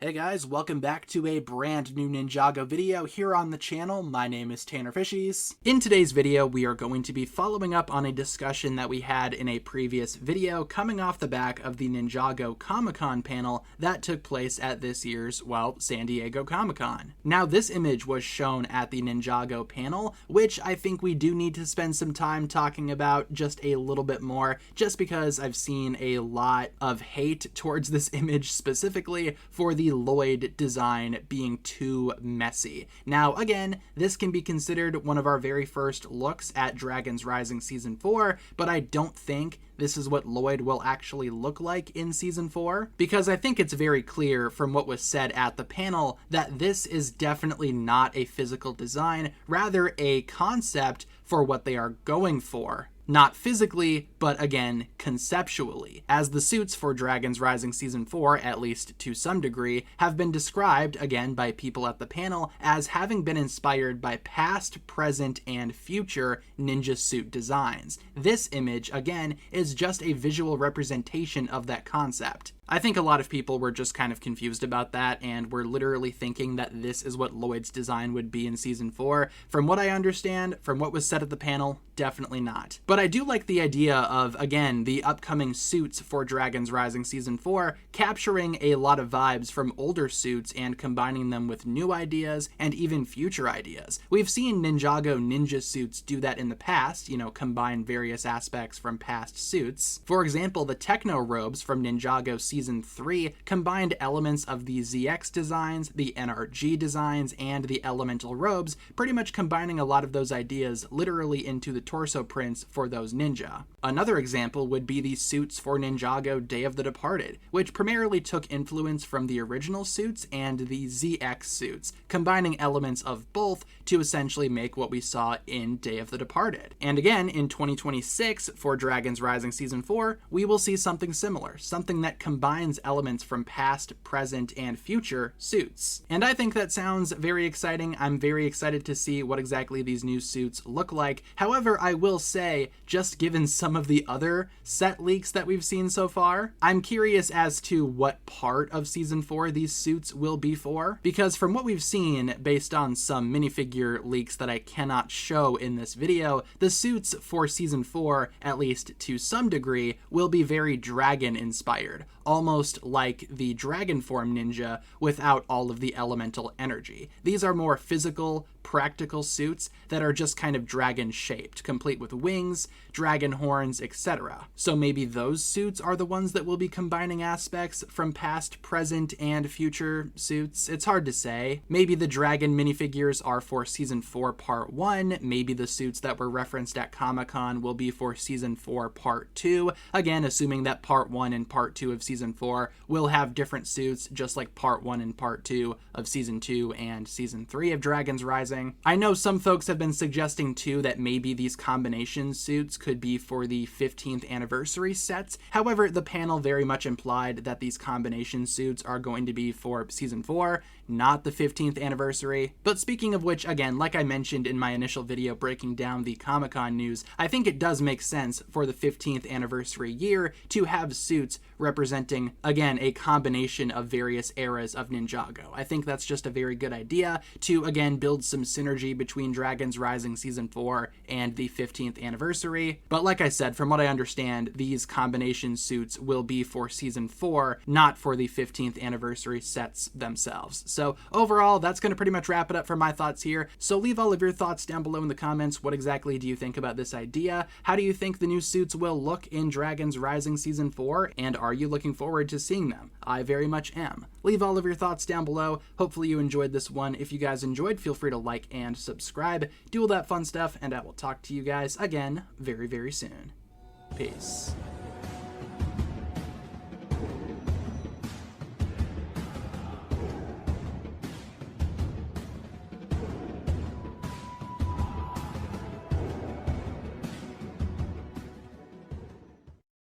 Hey guys, welcome back to a brand new Ninjago video here on the channel. My name is TannerFishies. In today's video, we are going to be following up on a discussion that we had in a previous video coming off the back of the Ninjago Comic-Con panel that took place at this year's, San Diego Comic-Con. Now, this image was shown at the Ninjago panel, which I think we do need to spend some time talking about just a little bit more, just because I've seen a lot of hate towards this image specifically for the Lloyd design being too messy. Now, again, this can be considered one of our very first looks at Dragons Rising Season 4, but I don't think this is what Lloyd will actually look like in Season 4, because I think it's very clear from what was said at the panel that this is definitely not a physical design, rather a concept for what they are going for. Not physically, but again, conceptually, as the suits for Dragons Rising Season 4, at least to some degree, have been described, again, by people at the panel as having been inspired by past, present, and future ninja suit designs. This image, again, is just a visual representation of that concept. I think a lot of people were just kind of confused about that and were literally thinking that this is what Lloyd's design would be in Season 4. From what I understand, from what was said at the panel, definitely not. But I do like the idea of, again, the upcoming suits for Dragons Rising Season 4 capturing a lot of vibes from older suits and combining them with new ideas and even future ideas. We've seen Ninjago ninja suits do that in the past, combine various aspects from past suits. For example, the Techno robes from Ninjago Season 3 combined elements of the ZX designs, the NRG designs, and the Elemental robes, pretty much combining a lot of those ideas literally into the torso prints for those ninja. Another example would be the suits for Ninjago Day of the Departed, which primarily took influence from the original suits and the ZX suits, combining elements of both to essentially make what we saw in Day of the Departed. And again, in 2026, for Dragons Rising Season 4, we will see something similar, something that combines elements from past, present, and future suits. And I think that sounds very exciting. I'm very excited to see what exactly these new suits look like. However, I will say, just given some of the other set leaks that we've seen so far, I'm curious as to what part of Season 4 these suits will be for, because from what we've seen, based on some minifigure leaks that I cannot show in this video, the suits for Season 4, at least to some degree, will be very dragon-inspired, almost like the dragon form ninja without all of the elemental energy. These are more physical, practical suits that are just kind of dragon-shaped, complete with wings, dragon horns, etc. So maybe those suits are the ones that will be combining aspects from past, present, and future suits. It's hard to say. Maybe the dragon minifigures are for Season 4 Part 1, maybe the suits that were referenced at Comic-Con will be for Season 4 Part 2, again assuming that Part 1 and Part 2 of Season 4 will have different suits, just like Part 1 and Part 2 of Season 2 and Season 3 of Dragons Rising. I know some folks have been suggesting too that maybe these combination suits could be for the 15th anniversary sets. However, the panel very much implied that these combination suits are going to be for Season 4, not the 15th anniversary. But speaking of which, again, like I mentioned in my initial video breaking down the Comic-Con news, I think it does make sense for the 15th anniversary year to have suits representing, again, a combination of various eras of Ninjago. I think that's just a very good idea to, again, build some synergy between Dragons Rising Season 4 and the 15th anniversary. But like I said, from what I understand, these combination suits will be for Season 4, not for the 15th anniversary sets themselves. So overall, that's going to pretty much wrap it up for my thoughts here. So leave all of your thoughts down below in the comments. What exactly do you think about this idea? How do you think the new suits will look in Dragons Rising Season 4? And are you looking forward to seeing them? I very much am. Leave all of your thoughts down below. Hopefully you enjoyed this one. If you guys enjoyed, feel free to like and subscribe. Do all that fun stuff, and I will talk to you guys again very, very soon. Peace.